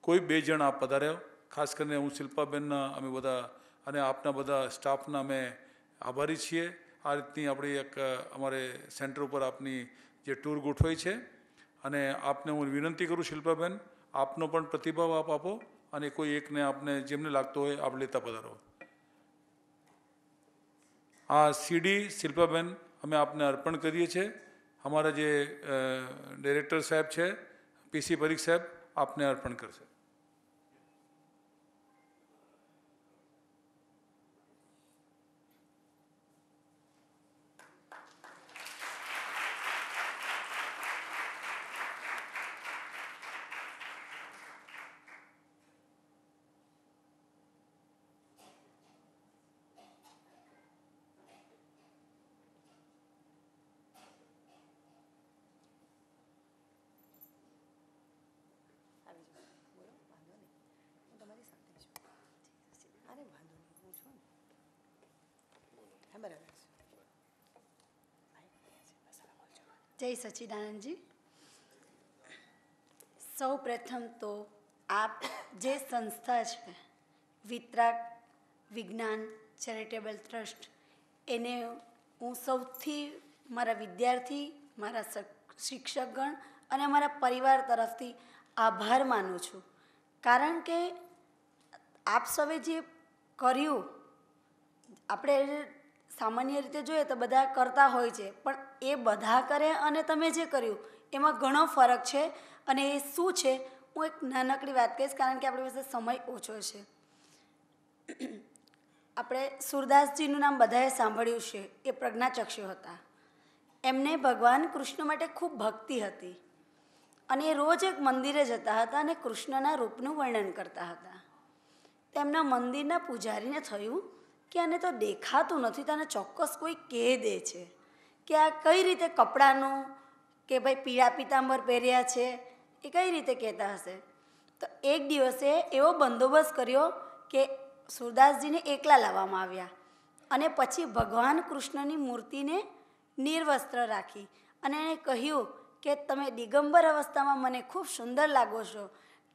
કોઈ 2 જણ આપ પધાર્યો, ખાસ કરીને હું શિલ્પાબેનના અમે બધા અને આપના બધા સ્ટાફના અમે આભારી છીએ. આ રીતની આપણી એક અમારે સેન્ટર ઉપર આપની જે ટૂર ગોઠવાઈ છે અને આપને હું વિનંતી કરું શિલ્પાબેન, આપનો પણ પ્રતિભાવ આપ આપો અને કોઈ એકને આપને જેમને લાગતો હોય આપ લેતા પધારો. આ સીડી શિલ્પાબેન અમે આપને અર્પણ કરીએ છીએ. અમારા જે ડાયરેક્ટર સાહેબ છે પીસી પરીખ સાહેબ આપને અર્પણ કરશે. જય સચ્ચિદાનંદજી. સૌ પ્રથમ તો આપ જે સંસ્થા છે વિતરાગ વિજ્ઞાન ચેરિટેબલ ટ્રસ્ટ, એને હું સૌથી મારા વિદ્યાર્થી, મારા શિક્ષકગણ અને મારા પરિવાર તરફથી આભાર માનું છું. કારણ કે આપ સૌએ જે કર્યું, આપણે સામાન્ય રીતે જોઈએ તો બધા કરતા હોય છે, પણ એ બધા કરે અને તમે જે કર્યું એમાં ઘણો ફરક છે. અને એ શું છે હું એક નાનકડી વાત કહીશ, કારણ કે આપણી પાસે સમય ઓછો છે. આપણે સુરદાસજીનું નામ બધાએ સાંભળ્યું છે. એ પ્રજ્ઞાચક્ષુ હતા. એમને ભગવાન કૃષ્ણ માટે ખૂબ ભક્તિ હતી અને એ રોજ એક મંદિરે જતા હતા અને કૃષ્ણના રૂપનું વર્ણન કરતા હતા. તેમના મંદિરના પૂજારીને થયું કે આને તો દેખાતું નથી, તને ચોક્કસ કોઈ કહે દે છે કે આ કઈ રીતે કપડાનું કે ભાઈ પીળા પીતાંબર પહેર્યા છે એ કઈ રીતે કહેતા હશે. તો એક દિવસે એવો બંદોબસ્ત કર્યો કે સુરદાસજીને એકલા લાવવામાં આવ્યા અને પછી ભગવાન કૃષ્ણની મૂર્તિને નિર્વસ્ત્ર રાખી અને એણે કહ્યું કે તમે દિગંબર અવસ્થામાં મને ખૂબ સુંદર લાગો છો.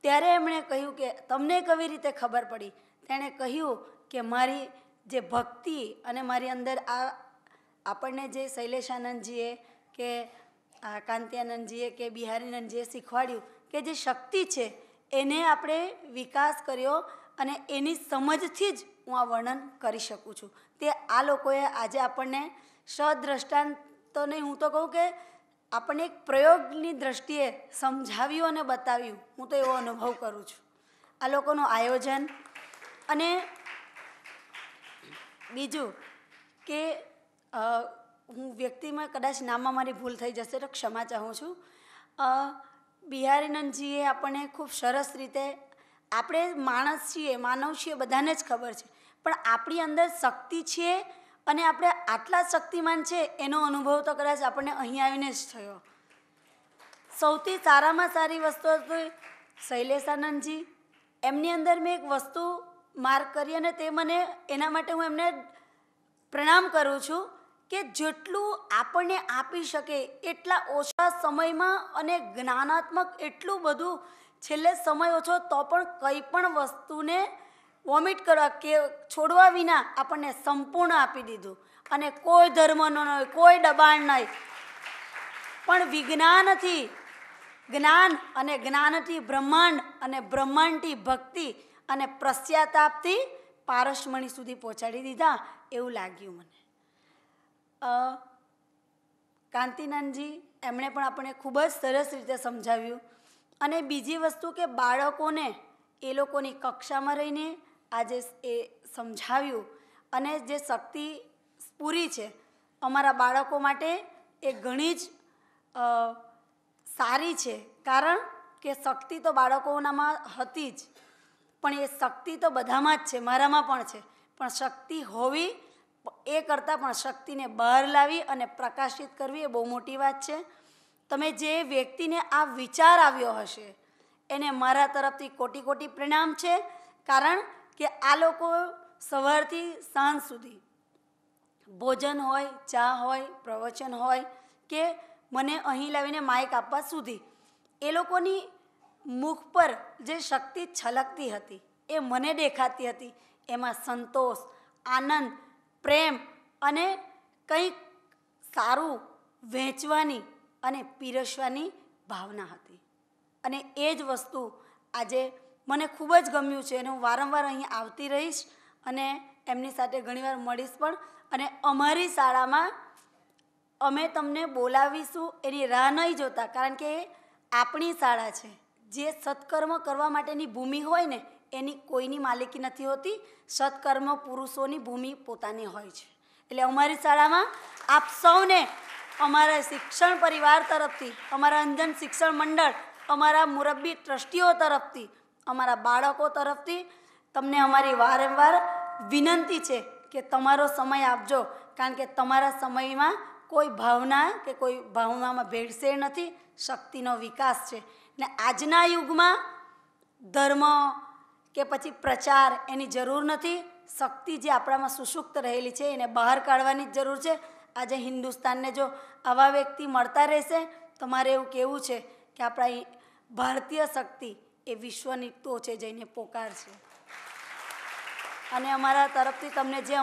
ત્યારે એમણે કહ્યું કે તમને કેવી રીતે ખબર પડી? તેણે કહ્યું કે મારી જે ભક્તિ અને મારી અંદર આ આપણને જે શૈલેષાનંદજીએ કે કાંતિયાનંદજીએ કે બિહારીનંદજીએ શીખવાડ્યું કે જે શક્તિ છે એને આપણે વિકાસ કર્યો અને એની સમજથી જ હું આ વર્ણન કરી શકું છું. તે આ લોકોએ આજે આપણને સદ્રષ્ટાંત તો નહીં, હું તો કહું કે આપણને એક પ્રયોગની દ્રષ્ટિએ સમજાવ્યું અને બતાવ્યું. હું તો એવો અનુભવ કરું છું આ લોકોનું આયોજન. અને બીજું કે હું વ્યક્તિમાં કદાચ નામમાં મારી ભૂલ થઈ જશે તો ક્ષમા ચાહું છું. બિહારીનંદજીએ આપણને ખૂબ સરસ રીતે, આપણે માણસ છીએ, માનવ છીએ, બધાને જ ખબર છે, પણ આપણી અંદર શક્તિ છે અને આપણે આટલા શક્તિમાન છે એનો અનુભવ તો કદાચ આપણને અહીં આવીને જ થયો. સૌથી સારામાં સારી વસ્તુ હતી શૈલેષાનંદજી. એમની અંદર મેં એક વસ્તુ માર્ક કરી અને તે મને એના માટે હું એમને પ્રણામ કરું છું કે જેટલું આપણને આપી શકે એટલા ઓછા સમયમાં અને જ્ઞાનાત્મક એટલું બધું, છેલ્લે સમય ઓછો તો પણ કંઈ પણ વસ્તુને વોમિટ કરવા કે છોડવા વિના આપણને સંપૂર્ણ આપી દીધું. અને કોઈ ધર્મનો નહીં, કોઈ દબાણ નહીં, પણ વિજ્ઞાનથી જ્ઞાન અને જ્ઞાનથી બ્રહ્માંડ અને બ્રહ્માંડથી ભક્તિ અને પશ્ચાતાપથી પારસમણી સુધી પહોંચાડી દીધા એવું લાગ્યું મને. કાંતિનંદજી એમણે પણ આપણને ખૂબ જ સરસ રીતે સમજાવ્યું. અને બીજી વસ્તુ કે બાળકોને એ લોકોની કક્ષામાં રહીને આજે એ સમજાવ્યું અને જે શક્તિ પૂરી છે અમારા બાળકો માટે એ ઘણી જ સારી છે. કારણ કે શક્તિ તો બાળકોનામાં હતી જ, પણ એ શક્તિ તો બધામાં જ છે, મારામાં પણ છે, પણ શક્તિ હોવી એ કરતાં પણ શક્તિને બહાર લાવી અને પ્રકાશિત કરવી એ બહુ મોટી વાત છે. તમે જે વ્યક્તિને આ વિચાર આવ્યો હશે એને મારા તરફથી કોટી કોટી પ્રણામ છે. કારણ કે આ લોકો સવારથી સાંજ સુધી ભોજન હોય, ચા હોય, પ્રવચન હોય કે મને અહીં લાવીને માઇક આપવા સુધી એ લોકોની મુખ પર જે શક્તિ છલકતી હતી એ મને દેખાતી હતી. એમાં સંતોષ, આનંદ, પ્રેમ અને કંઈક સારું વહેંચવાની અને પીરસવાની ભાવના હતી. અને એ જ વસ્તુ આજે મને ખૂબ જ ગમ્યું છે અને હું વારંવાર અહીં આવતી રહીશ અને એમની સાથે ઘણીવાર મળીશ પણ. અને અમારી શાળામાં અમે તમને બોલાવીશું એની રાહ નહીં જોતા, કારણ કે એ આપણી શાળા છે. જે સત્કર્મ કરવા માટેની ભૂમિ હોય ને એની કોઈની માલિકી નથી હોતી. સત્કર્મ પુરુષોની ભૂમિ પોતાની હોય છે. એટલે અમારી શાળામાં આપ સૌને અમારા શિક્ષણ પરિવાર તરફથી, અમારા અંજન શિક્ષણ મંડળ, અમારા મુરબ્બી ટ્રસ્ટીઓ તરફથી, અમારા બાળકો તરફથી તમને અમારી વારંવાર વિનંતી છે કે તમારો સમય આપજો, કારણ કે તમારા સમયમાં કોઈ ભાવના કે કોઈ ભાવનામાં ભેળસેળ નથી. શક્તિનો વિકાસ છે. ને આજના યુગમાં ધર્મ કે પછી પ્રચાર એની જરૂર નથી. શક્તિ જે આપણામાં સુષુપ્ત રહેલી છે એને બહાર કાઢવાની જ જરૂર છે. આજે હિન્દુસ્તાનને જો આવા વ્યક્તિ મળતા રહેશે તો મારે એવું કહેવું છે કે આપણા ભારતીય શક્તિ એ વિશ્વની ટોચે જઈને પોકારશે. અને અમારા તરફથી તમને જે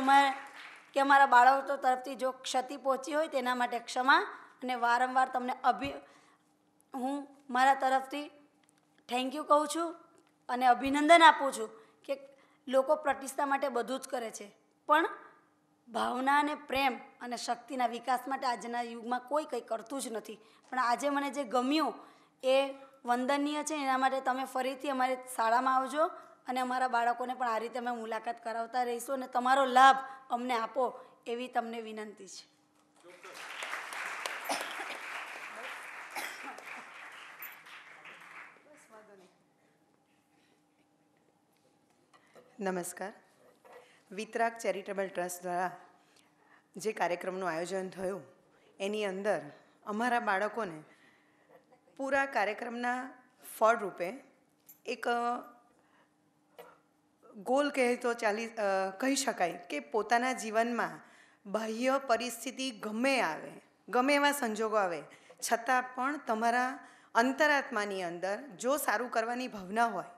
અમારા બાળકો તરફથી જો ક્ષતિ પહોંચી હોય તેના માટે ક્ષમા. અને વારંવાર તમને હું મારા તરફથી થેન્ક યુ કહું છું અને અભિનંદન આપું છું કે લોકો પ્રતિષ્ઠા માટે બધું જ કરે છે, પણ ભાવના અને પ્રેમ અને શક્તિના વિકાસ માટે આજના યુગમાં કોઈ કંઈ કરતું જ નથી. પણ આજે મને જે ગમ્યું એ વંદનીય છે. એના માટે તમે ફરીથી અમારી શાળામાં આવજો અને અમારા બાળકોને પણ આ રીતે અમે મુલાકાત કરાવતા રહીશું અને તમારો લાભ અમને આપો એવી તમને વિનંતી છે. નમસ્કાર. વિતરાગ ચેરિટેબલ ટ્રસ્ટ દ્વારા જે કાર્યક્રમનું આયોજન થયું એની અંદર અમારા બાળકોને પૂરા કાર્યક્રમના ફળ રૂપે એક ગોલ કહી શકાય કે પોતાના જીવનમાં બાહ્ય પરિસ્થિતિ ગમે આવે, ગમે એવા સંજોગો આવે, છતાં પણ તમારા અંતરાત્માની અંદર જો સારું કરવાની ભાવના હોય,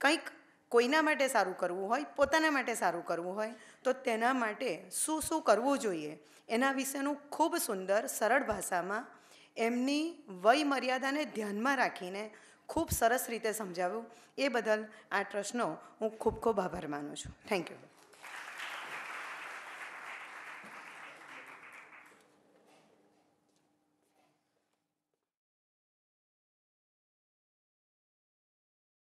કંઈક કોઈના માટે સારું કરવું હોય, પોતાના માટે સારું કરવું હોય, તો તેના માટે શું શું કરવું જોઈએ એના વિશેનું ખૂબ સુંદર સરળ ભાષામાં એમની વય મર્યાદાને ધ્યાનમાં રાખીને ખૂબ સરસ રીતે સમજાવ્યું. એ બદલ આ ટ્રસ્ટનો હું ખૂબ ખૂબ આભાર માનું છું. Thank you.